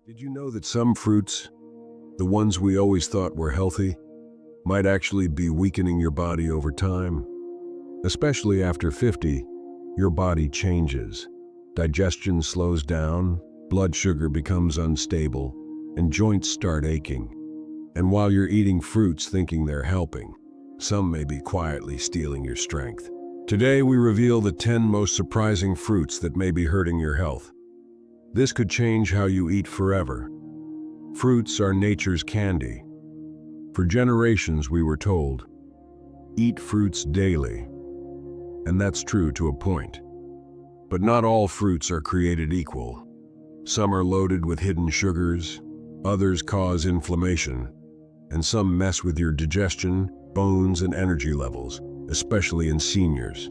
Did you know that some fruits, the ones we always thought were healthy, might actually be weakening your body over time? Especially after 50, your body changes. Digestion slows down, blood sugar becomes unstable, and joints start aching. And while you're eating fruits thinking they're helping, some may be quietly stealing your strength. Today we reveal the 10 most surprising fruits that may be hurting your health. This could change how you eat forever. Fruits are nature's candy. For generations we were told, eat fruits daily. And that's true to a point. But not all fruits are created equal. Some are loaded with hidden sugars, others cause inflammation, and some mess with your digestion, bones, and energy levels, especially in seniors.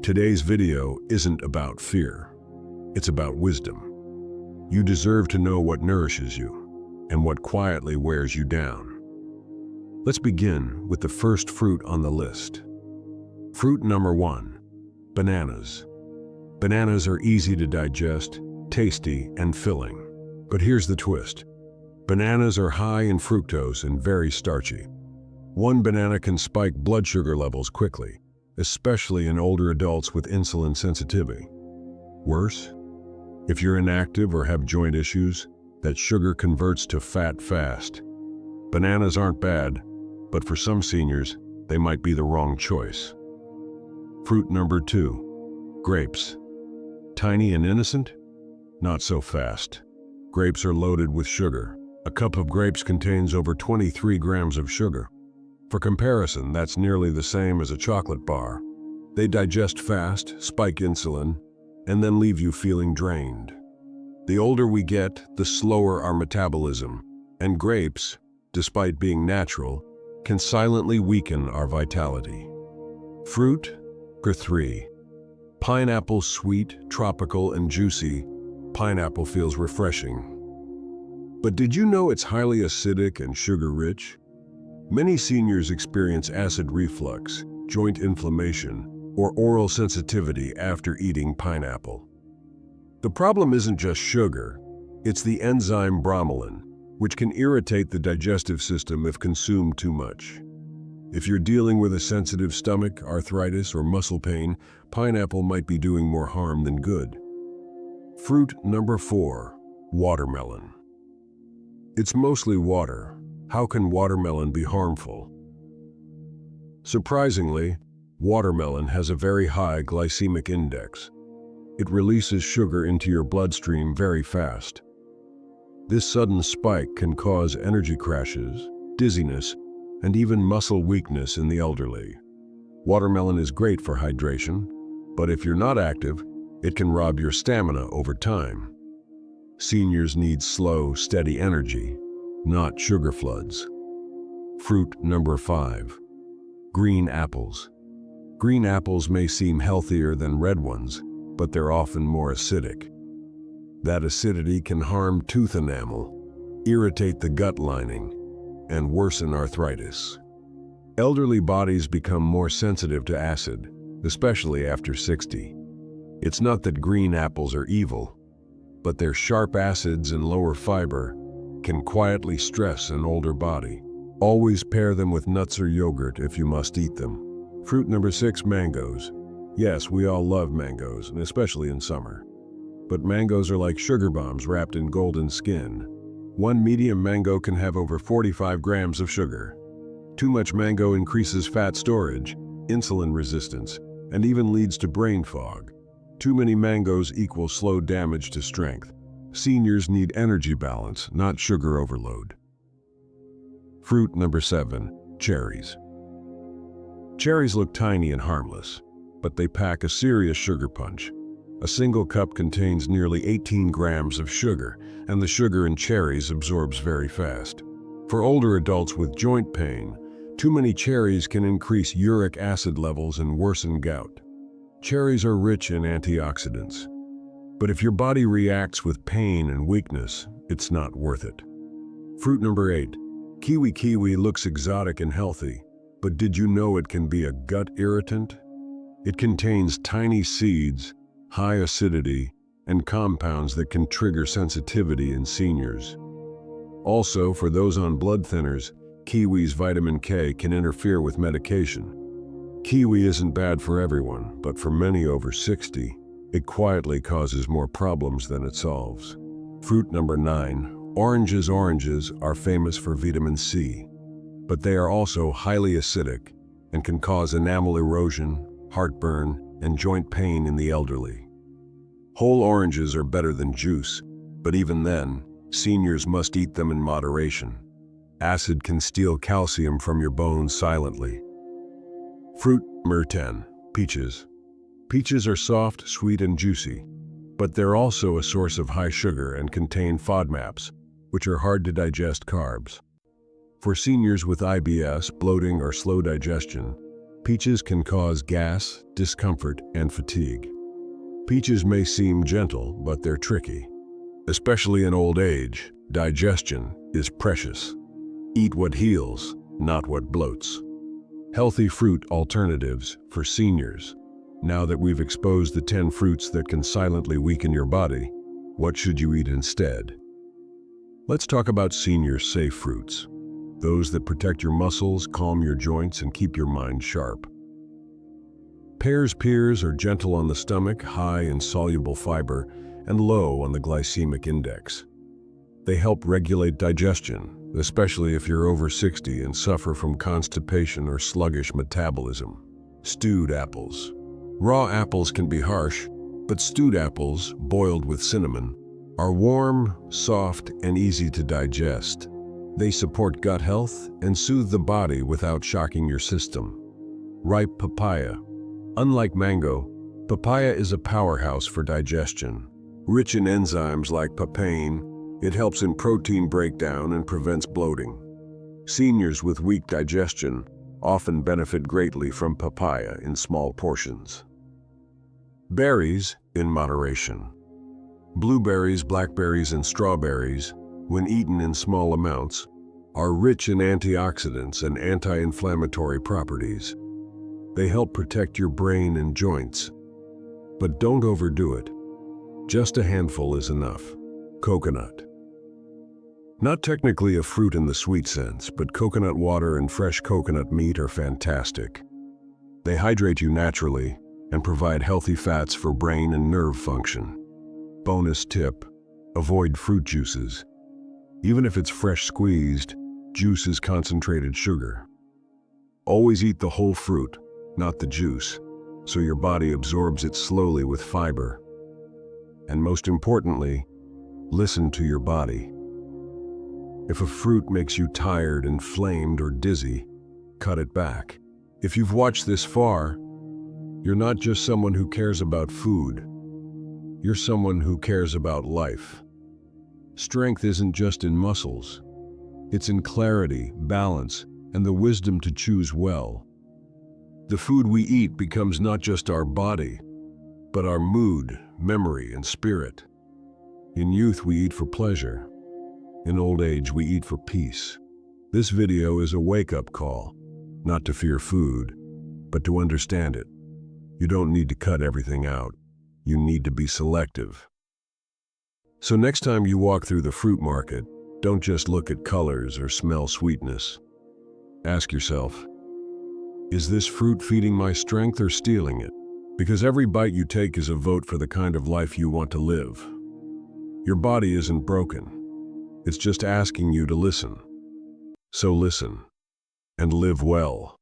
Today's video isn't about fear. It's about wisdom. You deserve to know what nourishes you and what quietly wears you down. Let's begin with the first fruit on the list. Fruit number 1, bananas. Bananas are easy to digest, tasty, and filling. But here's the twist. Bananas are high in fructose and very starchy. One banana can spike blood sugar levels quickly, especially in older adults with insulin sensitivity. Worse, if you're inactive or have joint issues, that sugar converts to fat fast. Bananas aren't bad, but for some seniors, they might be the wrong choice. Fruit number 2, grapes. Tiny and innocent? Not so fast. Grapes are loaded with sugar. A cup of grapes contains over 23 grams of sugar. For comparison, that's nearly the same as a chocolate bar. They digest fast, spike insulin, and then leave you feeling drained. The older we get, the slower our metabolism, and grapes, despite being natural, can silently weaken our vitality. Fruit number 3, pineapple. Sweet, tropical, and juicy, pineapple feels refreshing. But did you know it's highly acidic and sugar-rich? Many seniors experience acid reflux, joint inflammation, or oral sensitivity after eating pineapple. The problem isn't just sugar, it's the enzyme bromelain, which can irritate the digestive system if consumed too much. If you're dealing with a sensitive stomach, arthritis, or muscle pain, pineapple might be doing more harm than good. Fruit number 4, watermelon. It's mostly water. How can watermelon be harmful? Surprisingly, watermelon has a very high glycemic index. It releases sugar into your bloodstream very fast. This sudden spike can cause energy crashes, dizziness, and even muscle weakness in the elderly. Watermelon is great for hydration, but if you're not active, it can rob your stamina over time. Seniors need slow, steady energy, not sugar floods. Fruit number 5, green apples. Green apples may seem healthier than red ones, but they're often more acidic. That acidity can harm tooth enamel, irritate the gut lining, and worsen arthritis. Elderly bodies become more sensitive to acid, especially after 60. It's not that green apples are evil, but their sharp acids and lower fiber can quietly stress an older body. Always pair them with nuts or yogurt if you must eat them. Fruit number 6, mangoes. Yes, we all love mangoes, and especially in summer. But mangoes are like sugar bombs wrapped in golden skin. One medium mango can have over 45 grams of sugar. Too much mango increases fat storage, insulin resistance, and even leads to brain fog. Too many mangoes equals slow damage to strength. Seniors need energy balance, not sugar overload. Fruit number 7, cherries. Cherries look tiny and harmless, but they pack a serious sugar punch. A single cup contains nearly 18 grams of sugar, and the sugar in cherries absorbs very fast. For older adults with joint pain, too many cherries can increase uric acid levels and worsen gout. Cherries are rich in antioxidants, but if your body reacts with pain and weakness, it's not worth it. Fruit number 8, kiwi. Kiwi looks exotic and healthy, but did you know it can be a gut irritant? It contains tiny seeds, high acidity, and compounds that can trigger sensitivity in seniors. Also, for those on blood thinners, kiwi's vitamin K can interfere with medication. Kiwi isn't bad for everyone, but for many over 60, it quietly causes more problems than it solves. Fruit number 9, oranges. Oranges are famous for vitamin C, but they are also highly acidic and can cause enamel erosion, heartburn, and joint pain in the elderly. Whole oranges are better than juice, but even then, seniors must eat them in moderation. Acid can steal calcium from your bones silently. Fruit number 10, peaches. Peaches are soft, sweet, and juicy, but they're also a source of high sugar and contain FODMAPs, which are hard to digest carbs. For seniors with IBS, bloating, or slow digestion, peaches can cause gas, discomfort, and fatigue. Peaches may seem gentle, but they're tricky. Especially in old age, digestion is precious. Eat what heals, not what bloats. Healthy fruit alternatives for seniors. Now that we've exposed the 10 fruits that can silently weaken your body, what should you eat instead? Let's talk about senior-safe fruits. Those that protect your muscles, calm your joints, and keep your mind sharp. Pears are gentle on the stomach, high in soluble fiber, and low on the glycemic index. They help regulate digestion, especially if you're over 60 and suffer from constipation or sluggish metabolism. Stewed apples. Raw apples can be harsh, but stewed apples, boiled with cinnamon, are warm, soft, and easy to digest. They support gut health and soothe the body without shocking your system. Ripe papaya. Unlike mango, papaya is a powerhouse for digestion. Rich in enzymes like papain, it helps in protein breakdown and prevents bloating. Seniors with weak digestion often benefit greatly from papaya in small portions. Berries in moderation. Blueberries, blackberries, and strawberries, when eaten in small amounts, are rich in antioxidants and anti-inflammatory properties. They help protect your brain and joints. But don't overdo it. Just a handful is enough. Coconut. Not technically a fruit in the sweet sense, but coconut water and fresh coconut meat are fantastic. They hydrate you naturally and provide healthy fats for brain and nerve function. Bonus tip: avoid fruit juices. Even if it's fresh squeezed, juice is concentrated sugar. Always eat the whole fruit, not the juice, so your body absorbs it slowly with fiber. And most importantly, listen to your body. If a fruit makes you tired, inflamed, or dizzy, cut it back. If you've watched this far, you're not just someone who cares about food. You're someone who cares about life. Strength isn't just in muscles. It's in clarity, balance, and the wisdom to choose well. The food we eat becomes not just our body, but our mood, memory, and spirit. In youth, we eat for pleasure. In old age, we eat for peace. This video is a wake-up call, not to fear food, but to understand it. You don't need to cut everything out. You need to be selective. So next time you walk through the fruit market, don't just look at colors or smell sweetness. Ask yourself, is this fruit feeding my strength or stealing it? Because every bite you take is a vote for the kind of life you want to live. Your body isn't broken. It's just asking you to listen. So listen and live well.